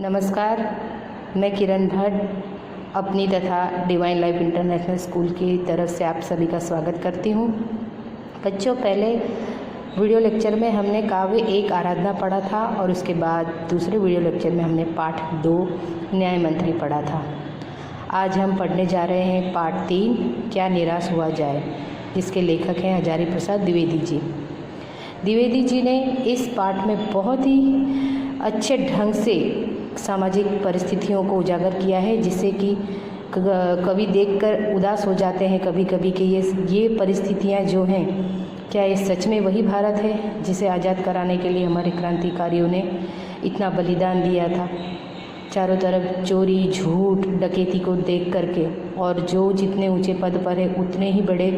नमस्कार, मैं किरण भट्ट अपनी तथा डिवाइन लाइफ इंटरनेशनल स्कूल की तरफ से आप सभी का स्वागत करती हूँ। बच्चों, पहले वीडियो लेक्चर में हमने काव्य 1 आराधना पढ़ा था और उसके बाद दूसरे वीडियो लेक्चर में हमने पाठ 2 न्याय मंत्री पढ़ा था। आज हम पढ़ने जा रहे हैं पाठ 3 क्या निराश हुआ जाए, जिसके लेखक हैं हजारी प्रसाद द्विवेदी जी। द्विवेदी जी ने इस पाठ में बहुत ही अच्छे ढंग से सामाजिक परिस्थितियों को उजागर किया है, जिससे कि कवि देखकर उदास हो जाते हैं कभी कभी कि ये परिस्थितियां जो हैं, क्या ये सच में वही भारत है जिसे आज़ाद कराने के लिए हमारे क्रांतिकारियों ने इतना बलिदान दिया था। चारों तरफ चोरी, झूठ, डकैती को देख करके, और जो जितने ऊंचे पद पर है उतने ही बड़े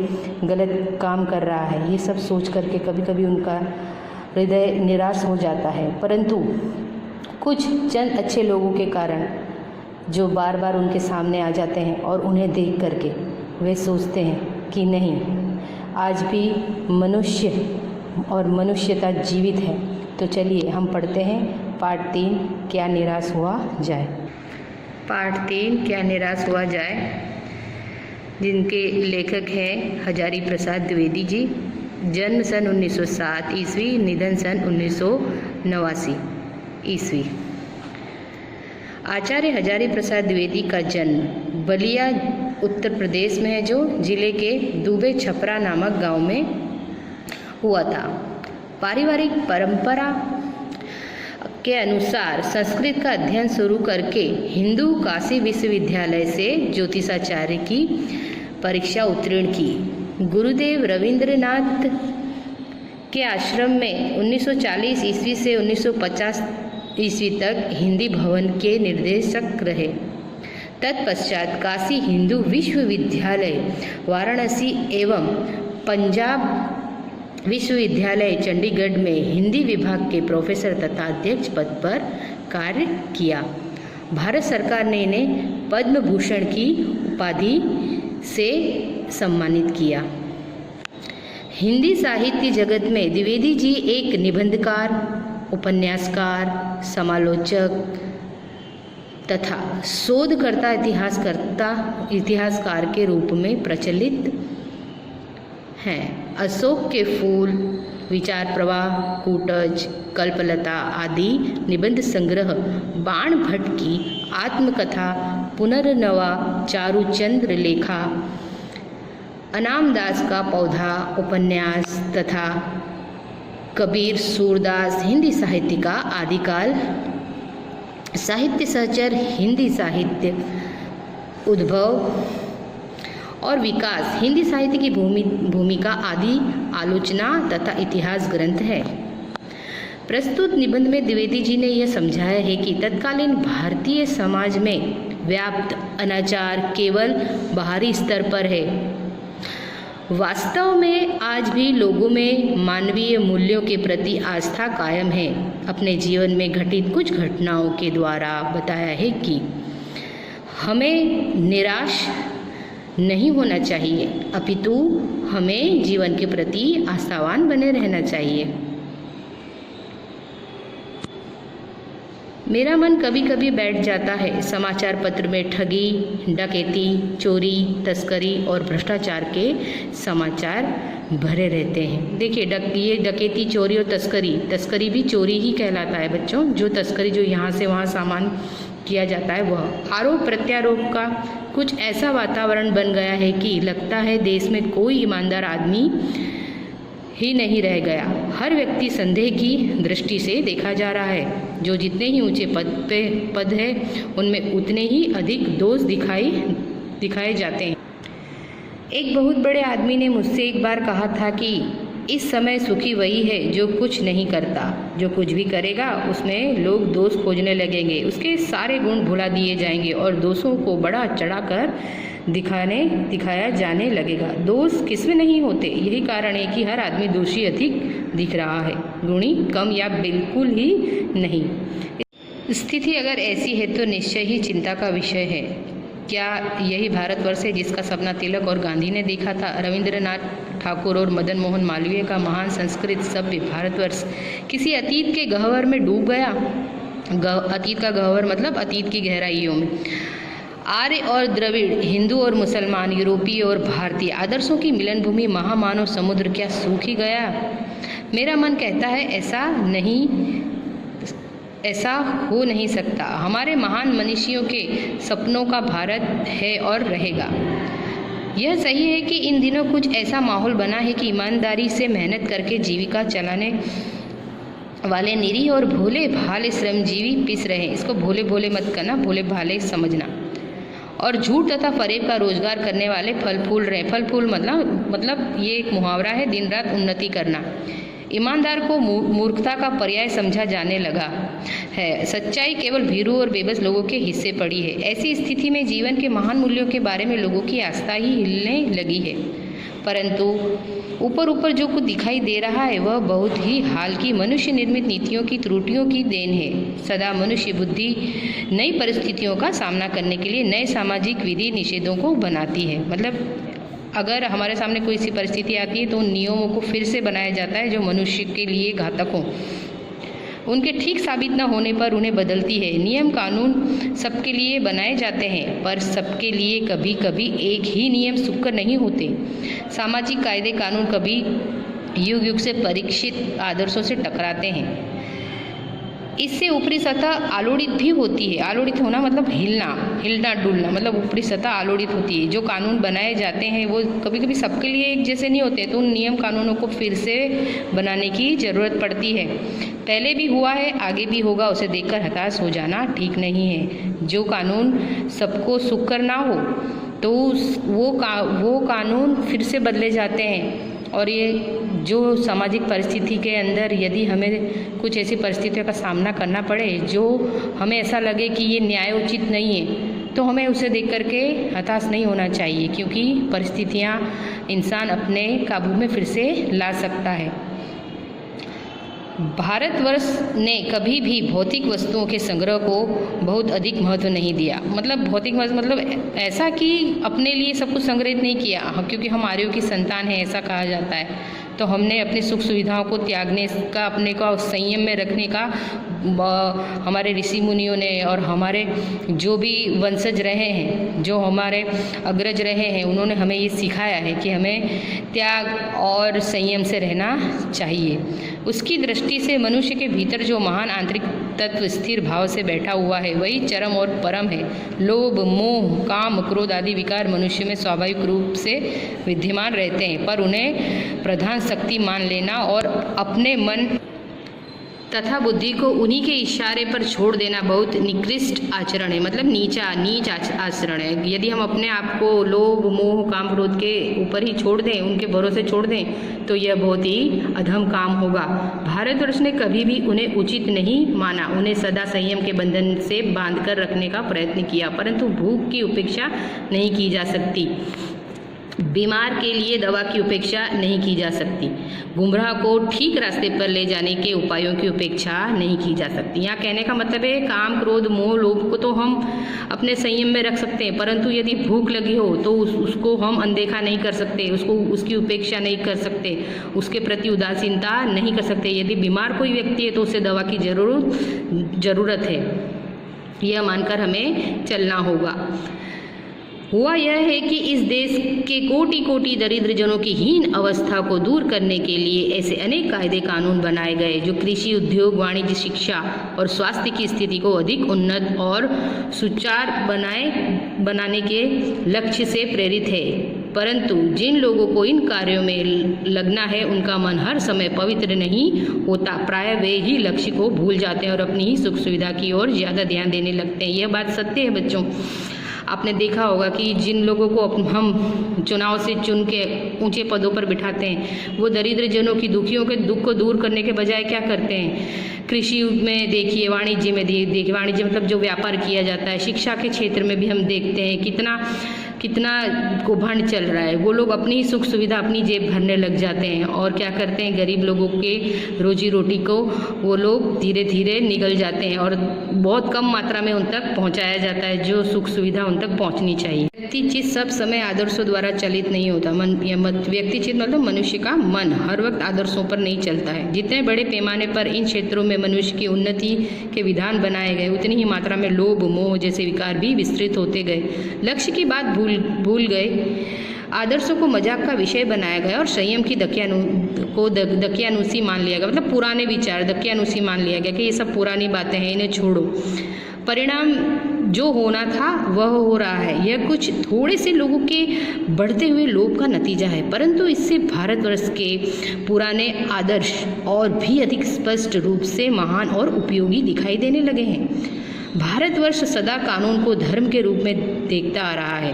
गलत काम कर रहा है, ये सब सोच करके कभी कभी उनका हृदय निराश हो जाता है। परंतु कुछ चंद अच्छे लोगों के कारण जो बार बार उनके सामने आ जाते हैं और उन्हें देख करके वे सोचते हैं कि नहीं, आज भी मनुष्य और मनुष्यता जीवित है। तो चलिए हम पढ़ते हैं पाठ 3 क्या निराश हुआ जाए। पाठ 3 क्या निराश हुआ जाए, जिनके लेखक हैं हजारी प्रसाद द्विवेदी जी। जन्म सन 1907 ईस्वी, निधन सन 1989 ईस्वी। आचार्य हजारी प्रसाद द्विवेदी का जन्म बलिया उत्तर प्रदेश में है, जो जिले के दुबे छपरा नामक गांव में हुआ था। पारिवारिक परंपरा के अनुसार संस्कृत का अध्ययन शुरू करके हिंदू काशी विश्वविद्यालय से ज्योतिषाचार्य की परीक्षा उत्तीर्ण की। गुरुदेव रविंद्रनाथ के आश्रम में 1940 ईस्वी से 1950 ईस्वी तक हिंदी भवन के निर्देशक रहे। तत्पश्चात काशी हिंदू विश्वविद्यालय वाराणसी एवं पंजाब विश्वविद्यालय चंडीगढ़ में हिंदी विभाग के प्रोफेसर तथा अध्यक्ष पद पर कार्य किया। भारत सरकार ने इन्हें पद्म भूषण की उपाधि से सम्मानित किया। हिंदी साहित्य जगत में द्विवेदी जी एक निबंधकार, उपन्यासकार, समालोचक तथा शोधकर्ता, इतिहासकार के रूप में प्रचलित हैं। अशोक के फूल, विचार प्रवाह, कूटज, कल्पलता आदि निबंध संग्रह, बाण भट्ट की आत्मकथा, पुनर्नवा, चारुचंद्र लेखा, अनामदास का पौधा उपन्यास तथा कबीर, सूरदास, हिंदी साहित्य का आदिकाल, साहित्य सहचर, हिंदी साहित्य उद्भव और विकास, हिंदी साहित्य की भूमिका आदि आलोचना तथा इतिहास ग्रंथ है। प्रस्तुत निबंध में द्विवेदी जी ने यह समझाया है कि तत्कालीन भारतीय समाज में व्याप्त अनाचार केवल बाहरी स्तर पर है। वास्तव में आज भी लोगों में मानवीय मूल्यों के प्रति आस्था कायम है। अपने जीवन में घटित कुछ घटनाओं के द्वारा बताया है कि हमें निराश नहीं होना चाहिए, अपितु हमें जीवन के प्रति आशावान बने रहना चाहिए। मेरा मन कभी कभी बैठ जाता है, समाचार पत्र में ठगी, डकैती, चोरी, तस्करी और भ्रष्टाचार के समाचार भरे रहते हैं। देखिए, ये डकैती, चोरी और तस्करी भी चोरी ही कहलाता है बच्चों। जो तस्करी जो यहाँ से वहाँ सामान किया जाता है, वह आरोप प्रत्यारोप का कुछ ऐसा वातावरण बन गया है कि लगता है देश में कोई ईमानदार आदमी ही नहीं रह गया। हर व्यक्ति संदेह की दृष्टि से देखा जा रहा है। जो जितने ही ऊंचे पद है उनमें उतने ही अधिक दोष दिखाए जाते हैं। एक बहुत बड़े आदमी ने मुझसे एक बार कहा था कि इस समय सुखी वही है जो कुछ नहीं करता। जो कुछ भी करेगा उसमें लोग दोष खोजने लगेंगे, उसके सारे गुण भुला दिए जाएंगे और दोषों को बड़ा चढ़ाकर दिखाया जाने लगेगा। दोष किसमें नहीं होते, यही कारण है कि हर आदमी दोषी अधिक दिख रहा है, गुणी कम या बिल्कुल ही नहीं। स्थिति अगर ऐसी है तो निश्चय ही चिंता का विषय है। क्या यही भारतवर्ष है जिसका सपना तिलक और गांधी ने देखा था? रविंद्रनाथ ठाकुर और मदन मोहन मालवीय का महान संस्कृत सभ्य भारतवर्ष किसी अतीत के गह्वर में डूब गया? अतीत का गह्वर मतलब अतीत की गहराइयों में। आर्य और द्रविड़, हिंदू और मुसलमान, यूरोपीय और भारतीय आदर्शों की मिलन भूमि महामानव समुद्र क्या सूख ही गया? मेरा मन कहता है ऐसा हो नहीं सकता। हमारे महान मनीषियों के सपनों का भारत है और रहेगा। यह सही है कि इन दिनों कुछ ऐसा माहौल बना है कि ईमानदारी से मेहनत करके जीविका चलाने वाले निरीह और भोले भाले श्रमजीवी पिस रहे हैं। इसको भोले भोले मत करना, भोले भाले समझना। और झूठ तथा फरेब का रोजगार करने वाले फल फूल रहे। फल फूल मतलब ये एक मुहावरा है, दिन रात उन्नति करना। ईमानदार को मूर्खता का पर्याय समझा जाने लगा है। सच्चाई केवल भीरू और बेबस लोगों के हिस्से पड़ी है। ऐसी स्थिति में जीवन के महान मूल्यों के बारे में लोगों की आस्था ही हिलने लगी है। परंतु ऊपर ऊपर जो कुछ दिखाई दे रहा है वह बहुत ही हाल की मनुष्य निर्मित नीतियों की त्रुटियों की देन है। सदा मनुष्य बुद्धि नई परिस्थितियों का सामना करने के लिए नए सामाजिक विधि निषेधों को बनाती है। मतलब अगर हमारे सामने कोई सी परिस्थिति आती है तो उन नियमों को फिर से बनाया जाता है जो मनुष्य के लिए घातक हों। उनके ठीक साबित न होने पर उन्हें बदलती है। नियम कानून सबके लिए बनाए जाते हैं, पर सबके लिए कभी कभी एक ही नियम सुखकर नहीं होते। सामाजिक कायदे कानून कभी युग युग से परीक्षित आदर्शों से टकराते हैं। इससे ऊपरी सतह आलोड़ित भी होती है। आलोड़ित होना मतलब हिलना डुलना, मतलब ऊपरी सतह आलोड़ित होती है। जो कानून बनाए जाते हैं वो कभी कभी सबके लिए एक जैसे नहीं होते, तो उन नियम कानूनों को फिर से बनाने की ज़रूरत पड़ती है। पहले भी हुआ है, आगे भी होगा, उसे देखकर हताश हो जाना ठीक नहीं है। जो कानून सबको सुख कर ना हो तो वो कानून फिर से बदले जाते हैं। और ये जो सामाजिक परिस्थिति के अंदर यदि हमें कुछ ऐसी परिस्थितियों का सामना करना पड़े जो हमें ऐसा लगे कि ये न्यायोचित नहीं है, तो हमें उसे देख करके हताश नहीं होना चाहिए, क्योंकि परिस्थितियाँ इंसान अपने काबू में फिर से ला सकता है। भारतवर्ष ने कभी भी भौतिक वस्तुओं के संग्रह को बहुत अधिक महत्व नहीं दिया। मतलब भौतिक मतलब ऐसा कि अपने लिए सब कुछ संग्रहित नहीं किया। क्योंकि हम आर्यों की संतान है ऐसा कहा जाता है, तो हमने अपनी सुख सुविधाओं को त्यागने का, अपने को संयम में रखने का हमारे ऋषि मुनियों ने और हमारे जो भी वंशज रहे हैं, जो हमारे अग्रज रहे हैं, उन्होंने हमें ये सिखाया है कि हमें त्याग और संयम से रहना चाहिए। उसकी दृष्टि से मनुष्य के भीतर जो महान आंतरिक तत्व स्थिर भाव से बैठा हुआ है वही चरम और परम है। लोभ, मोह, काम, क्रोध आदि विकार मनुष्य में स्वाभाविक रूप से विद्यमान रहते हैं, पर उन्हें प्रधान शक्ति मान लेना और अपने मन तथा बुद्धि को उन्हीं के इशारे पर छोड़ देना बहुत निकृष्ट आचरण है। मतलब नीच आचरण है। यदि हम अपने आप को लोभ, मोह, काम, क्रोध के ऊपर ही छोड़ दें, उनके भरोसे छोड़ दें, तो यह बहुत ही अधम काम होगा। भारतवर्ष ने कभी भी उन्हें उचित नहीं माना। उन्हें सदा संयम के बंधन से बांध कर रखने का प्रयत्न किया, परंतु भूख की उपेक्षा नहीं की जा सकती। बीमार के लिए दवा की उपेक्षा नहीं की जा सकती। गुमराह को ठीक रास्ते पर ले जाने के उपायों की उपेक्षा नहीं की जा सकती। यहाँ कहने का मतलब है काम, क्रोध, मोह, लोभ को तो हम अपने संयम में रख सकते हैं, परंतु यदि भूख लगी हो तो उसको हम अनदेखा नहीं कर सकते, उसकी उपेक्षा नहीं कर सकते, उसके प्रति उदासीनता नहीं कर सकते। यदि बीमार कोई व्यक्ति है तो उसे दवा की ज़रूरत है, यह मानकर हमें चलना होगा। हुआ यह है कि इस देश के कोटि कोटि दरिद्र जनों की हीन अवस्था को दूर करने के लिए ऐसे अनेक कायदे कानून बनाए गए जो कृषि, उद्योग, वाणिज्य, शिक्षा और स्वास्थ्य की स्थिति को अधिक उन्नत और सुचार बनाने के लक्ष्य से प्रेरित है। परंतु जिन लोगों को इन कार्यों में लगना है उनका मन हर समय पवित्र नहीं होता। प्राय वे ही लक्ष्य को भूल जाते हैं और अपनी ही सुख सुविधा की ओर ज़्यादा ध्यान देने लगते हैं। यह बात सत्य है बच्चों। आपने देखा होगा कि जिन लोगों को हम चुनाव से चुन के ऊंचे पदों पर बिठाते हैं, वो दरिद्र जनों की, दुखियों के दुख को दूर करने के बजाय क्या करते हैं? कृषि में देखिए, वाणिज्य में देखिए, वाणिज्य मतलब जो व्यापार किया जाता है, शिक्षा के क्षेत्र में भी हम देखते हैं कितना कौभांड चल रहा है। वो लोग अपनी सुख सुविधा अपनी जेब भरने लग जाते हैं और क्या करते हैं, गरीब लोगों के रोजी रोटी को वो लोग धीरे धीरे निगल जाते हैं और बहुत कम मात्रा में उन तक पहुंचाया जाता है जो सुख सुविधा उन तक पहुंचनी चाहिए। व्यक्तिचित सब समय आदर्शों द्वारा चलित नहीं होता। व्यक्तिचित मतलब मनुष्य का मन हर वक्त आदर्शों पर नहीं चलता है। जितने बड़े पैमाने पर इन क्षेत्रों में मनुष्य की उन्नति के विधान बनाए गए, उतनी ही मात्रा में लोभ मोह जैसे विकार भी विस्तृत होते गए। लक्ष्य की बात भूल गए, आदर्शों को मजाक का विषय बनाया गया और संयम की दकियानुसी मान लिया गया। मतलब पुराने विचार दकियानुसी मान लिया गया कि ये सब पुरानी बातें हैं, इन्हें छोड़ो। परिणाम जो होना था वह हो रहा है। यह कुछ थोड़े से लोगों के बढ़ते हुए लोभ का नतीजा है, परंतु इससे भारतवर्ष के पुराने आदर्श और भी अधिक स्पष्ट रूप से महान और उपयोगी दिखाई देने लगे हैं। भारतवर्ष सदा कानून को धर्म के रूप में देखता आ रहा है।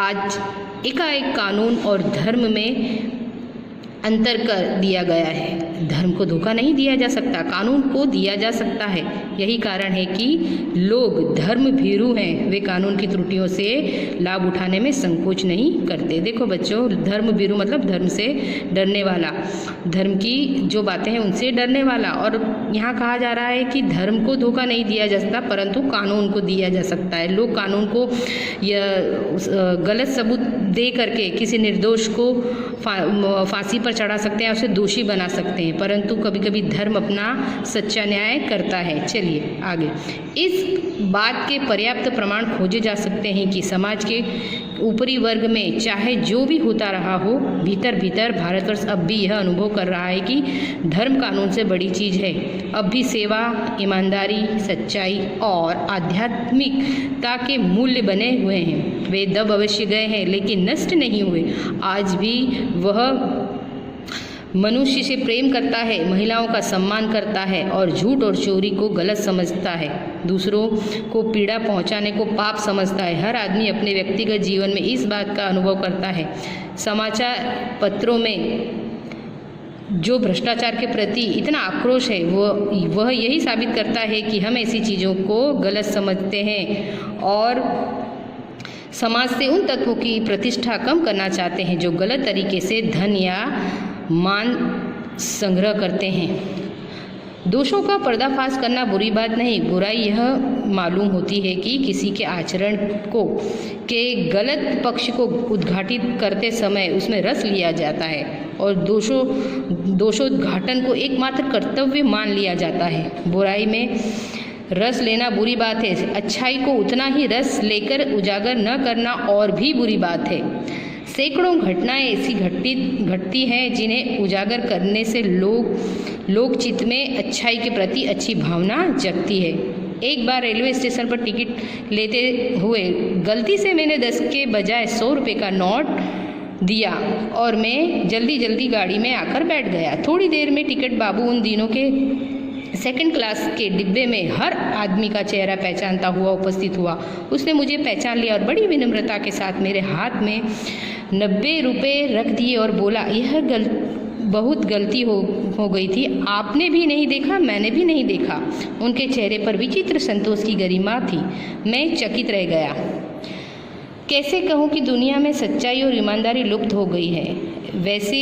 आज एकाएक कानून और धर्म में अंतर कर दिया गया है। धर्म को धोखा नहीं दिया जा सकता, कानून को दिया जा सकता है। यही कारण है कि लोग धर्म भीरू हैं, वे कानून की त्रुटियों से लाभ उठाने में संकोच नहीं करते। देखो बच्चों, धर्म भीरू मतलब धर्म से डरने वाला, धर्म की जो बातें हैं उनसे डरने वाला। और यहाँ कहा जा रहा है कि धर्म को धोखा नहीं दिया जा सकता, परंतु कानून को दिया जा सकता है। लोग कानून को गलत सबूत दे करके किसी निर्दोष को फांसी पर चढ़ा सकते हैं, उसे दोषी बना सकते हैं, परंतु कभी कभी धर्म अपना सच्चा न्याय करता है। चलिए आगे। इस बात के पर्याप्त प्रमाण खोजे जा सकते हैं कि समाज के ऊपरी वर्ग में चाहे जो भी होता रहा हो, भीतर भीतर भारतवर्ष अब भी यह अनुभव कर रहा है कि धर्म कानून से बड़ी चीज़ है। अब भी सेवा, ईमानदारी, सच्चाई और आध्यात्मिकता के मूल्य बने हुए हैं। वे दब अवश्य गए हैं लेकिन नष्ट नहीं हुए। आज भी वह मनुष्य से प्रेम करता है, महिलाओं का सम्मान करता है और झूठ और चोरी को गलत समझता है, दूसरों को पीड़ा पहुंचाने को पाप समझता है। हर आदमी अपने व्यक्तिगत जीवन में इस बात का अनुभव करता है। समाचार पत्रों में जो भ्रष्टाचार के प्रति इतना आक्रोश है वह यही साबित करता है कि हम ऐसी चीज़ों को गलत समझते हैं और समाज से उन तत्वों की प्रतिष्ठा कम करना चाहते हैं जो गलत तरीके से धन या मान संग्रह करते हैं। दोषों का पर्दाफाश करना बुरी बात नहीं, बुराई यह मालूम होती है कि किसी के आचरण के गलत पक्ष को उद्घाटित करते समय उसमें रस लिया जाता है और दोषोद्घाटन को एकमात्र कर्तव्य मान लिया जाता है। बुराई में रस लेना बुरी बात है, अच्छाई को उतना ही रस लेकर उजागर न करना और भी बुरी बात है। सैकड़ों घटनाएं ऐसी घटती हैं जिन्हें उजागर करने से लोक चित्त में अच्छाई के प्रति अच्छी भावना जगती है। एक बार रेलवे स्टेशन पर टिकट लेते हुए गलती से मैंने 10 के बजाय 100 रुपये का नोट दिया और मैं जल्दी गाड़ी में आकर बैठ गया। थोड़ी देर में टिकट बाबू उन दिनों के सेकंड क्लास के डिब्बे में हर आदमी का चेहरा पहचानता हुआ उपस्थित हुआ। उसने मुझे पहचान लिया और बड़ी विनम्रता के साथ मेरे हाथ में 90 रुपये रख दिए और बोला, यह बहुत गलती हो गई थी, आपने भी नहीं देखा, मैंने भी नहीं देखा। उनके चेहरे पर विचित्र संतोष की गरिमा थी। मैं चकित रह गया। कैसे कहूँ कि दुनिया में सच्चाई और ईमानदारी लुप्त हो गई है। वैसे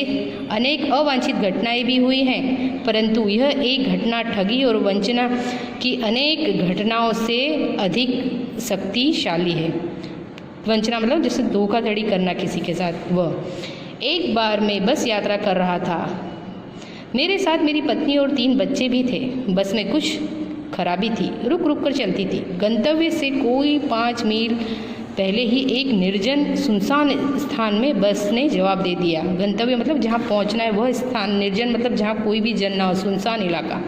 अनेक अवांछित घटनाएं भी हुई हैं, परंतु यह एक घटना ठगी और वंचना की अनेक घटनाओं से अधिक शक्तिशाली है। वंचना मतलब जैसे धोखाधड़ी करना किसी के साथ। वह एक बार मैं बस यात्रा कर रहा था, मेरे साथ मेरी पत्नी और 3 बच्चे भी थे। बस में कुछ खराबी थी, रुक कर चलती थी। गंतव्य से कोई 5 मील पहले ही एक निर्जन सुनसान स्थान में बस ने जवाब दे दिया। गंतव्य मतलब जहाँ पहुँचना है वह स्थान, निर्जन मतलब जहाँ कोई भी जन ना हो, सुनसान इलाका।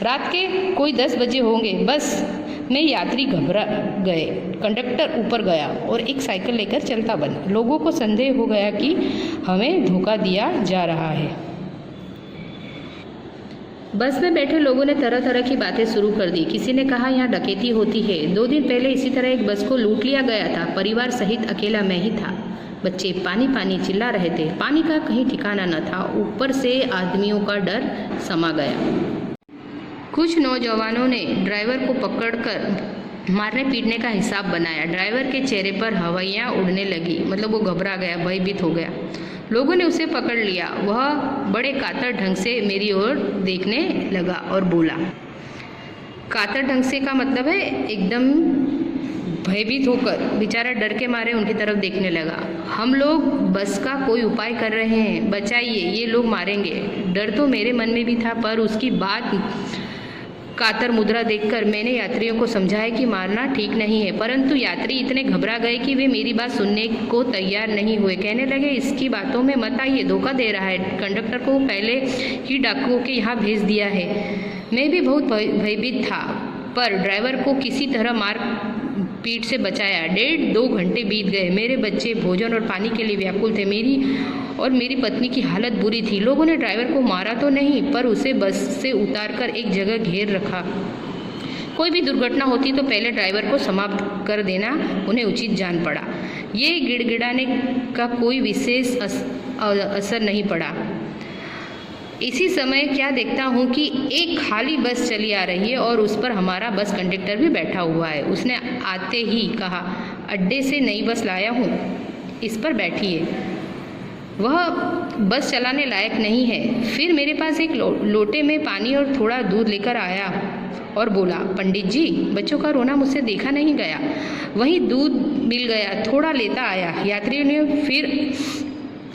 रात के कोई 10 बजे होंगे। बस में यात्री घबरा गए। कंडक्टर ऊपर गया और एक साइकिल लेकर चलता बना। लोगों को संदेह हो गया कि हमें धोखा दिया जा रहा है। बस में बैठे लोगों ने तरह तरह की बातें शुरू कर दी। किसी ने कहा यहाँ डकैती होती है। 2 दिन पहले इसी तरह एक बस को लूट लिया गया था, परिवार सहित अकेला मैं ही था। बच्चे पानी पानी चिल्ला रहे थे। पानी का कहीं ठिकाना न था, ऊपर से आदमियों का डर समा गया। कुछ नौजवानों ने ड्राइवर को पकड़कर मारने पीटने का हिसाब बनाया। ड्राइवर के चेहरे पर हवाइयाँ उड़ने लगी, मतलब वो घबरा गया, भयभीत हो गया। लोगों ने उसे पकड़ लिया। वह बड़े कातर ढंग से मेरी ओर देखने लगा और बोला। कातर ढंग से का मतलब है एकदम भयभीत होकर बेचारा डर के मारे उनकी तरफ देखने लगा। हम लोग बस का कोई उपाय कर रहे हैं, बचाइए, ये लोग मारेंगे। डर तो मेरे मन में भी था, पर उसकी बात कातर मुद्रा देखकर मैंने यात्रियों को समझाया कि मारना ठीक नहीं है, परंतु यात्री इतने घबरा गए कि वे मेरी बात सुनने को तैयार नहीं हुए। कहने लगे, इसकी बातों में मत आइए, धोखा दे रहा है, कंडक्टर को पहले ही डाकुओं के यहाँ भेज दिया है। मैं भी बहुत भयभीत था, पर ड्राइवर को किसी तरह मार पीट से बचाया। 1.5-2 घंटे बीत गए। मेरे बच्चे भोजन और पानी के लिए व्याकुल थे। मेरी पत्नी की हालत बुरी थी। लोगों ने ड्राइवर को मारा तो नहीं, पर उसे बस से उतारकर एक जगह घेर रखा। कोई भी दुर्घटना होती तो पहले ड्राइवर को समाप्त कर देना उन्हें उचित जान पड़ा। ये गिड़गिड़ाने का कोई विशेष असर नहीं पड़ा। इसी समय क्या देखता हूँ कि एक खाली बस चली आ रही है और उस पर हमारा बस कंडक्टर भी बैठा हुआ है। उसने आते ही कहा, अड्डे से नई बस लाया हूँ, इस पर बैठिए। वह बस चलाने लायक नहीं है। फिर मेरे पास एक लोटे में पानी और थोड़ा दूध लेकर आया और बोला, पंडित जी, बच्चों का रोना मुझसे देखा नहीं गया। वहीं दूध मिल गया, थोड़ा लेता आया।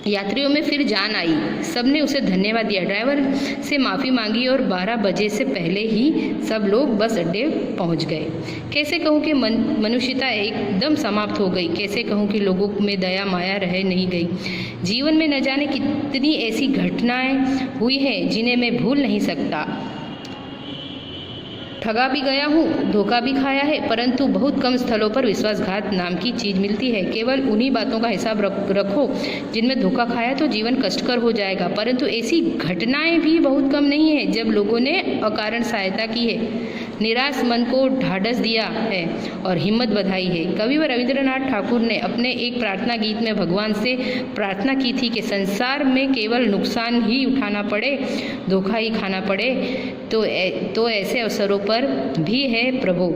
यात्रियों में फिर जान आई। सबने उसे धन्यवाद दिया, ड्राइवर से माफ़ी मांगी और 12 बजे से पहले ही सब लोग बस अड्डे पहुंच गए। कैसे कहूँ कि मनुष्यता एकदम समाप्त हो गई। कैसे कहूँ कि लोगों में दया माया रह नहीं गई। जीवन में न जाने कितनी ऐसी घटनाएं हुई हैं जिन्हें मैं भूल नहीं सकता। ठगा भी गया हूँ, धोखा भी खाया है, परंतु बहुत कम स्थलों पर विश्वासघात नाम की चीज़ मिलती है। केवल उन्हीं बातों का हिसाब रखो जिनमें धोखा खाया तो जीवन कष्टकर हो जाएगा। परंतु ऐसी घटनाएं भी बहुत कम नहीं है जब लोगों ने अकारण सहायता की है, निराश मन को ढाढ़स दिया है और हिम्मत बधाई है। कवि रविंद्रनाथ ठाकुर ने अपने एक प्रार्थना गीत में भगवान से प्रार्थना की थी कि संसार में केवल नुकसान ही उठाना पड़े, धोखा ही खाना पड़े तो ऐसे अवसरों पर भी है प्रभु,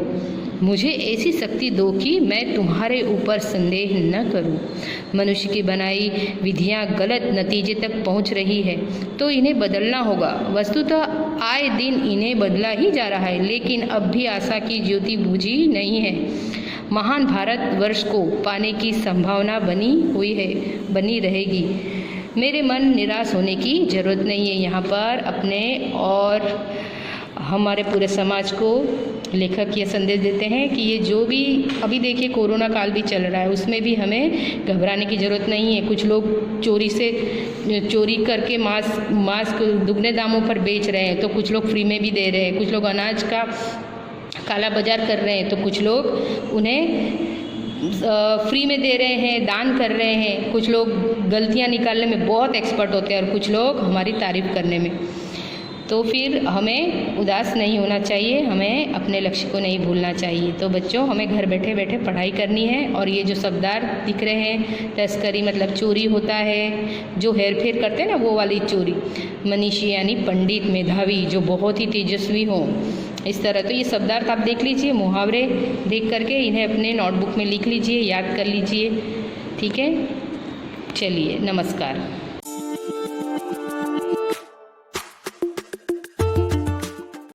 मुझे ऐसी शक्ति दो कि मैं तुम्हारे ऊपर संदेह न करूं। मनुष्य की बनाई विधियां गलत नतीजे तक पहुंच रही है तो इन्हें बदलना होगा। वस्तुतः आए दिन इन्हें बदला ही जा रहा है, लेकिन अब भी आशा की ज्योति बुझी नहीं है। महान भारतवर्ष को पाने की संभावना बनी रहेगी। मेरे मन निराश होने की जरूरत नहीं है। यहाँ पर अपने और हमारे पूरे समाज को लेखक ये संदेश देते हैं कि ये जो भी अभी देखिए कोरोना काल भी चल रहा है, उसमें भी हमें घबराने की ज़रूरत नहीं है। कुछ लोग चोरी करके मास्क दुगने दामों पर बेच रहे हैं, तो कुछ लोग फ्री में भी दे रहे हैं। कुछ लोग अनाज का काला बाजार कर रहे हैं, तो कुछ लोग उन्हें फ्री में दे रहे हैं, दान कर रहे हैं। कुछ लोग गलतियां निकालने में बहुत एक्सपर्ट होते हैं और कुछ लोग हमारी तारीफ़ करने में। तो फिर हमें उदास नहीं होना चाहिए, हमें अपने लक्ष्य को नहीं भूलना चाहिए। तो बच्चों, हमें घर बैठे बैठे पढ़ाई करनी है। और ये जो शब्दार्थ दिख रहे हैं, तस्करी मतलब चोरी होता है, जो हेर फेर करते हैं ना, वो वाली चोरी। मनीषी यानी पंडित, मेधावी, जो बहुत ही तेजस्वी हो, इस तरह। तो ये शब्दार्थ आप देख लीजिए, मुहावरे देख करके इन्हें अपने नोटबुक में लिख लीजिए, याद कर लीजिए। ठीक है, चलिए, नमस्कार।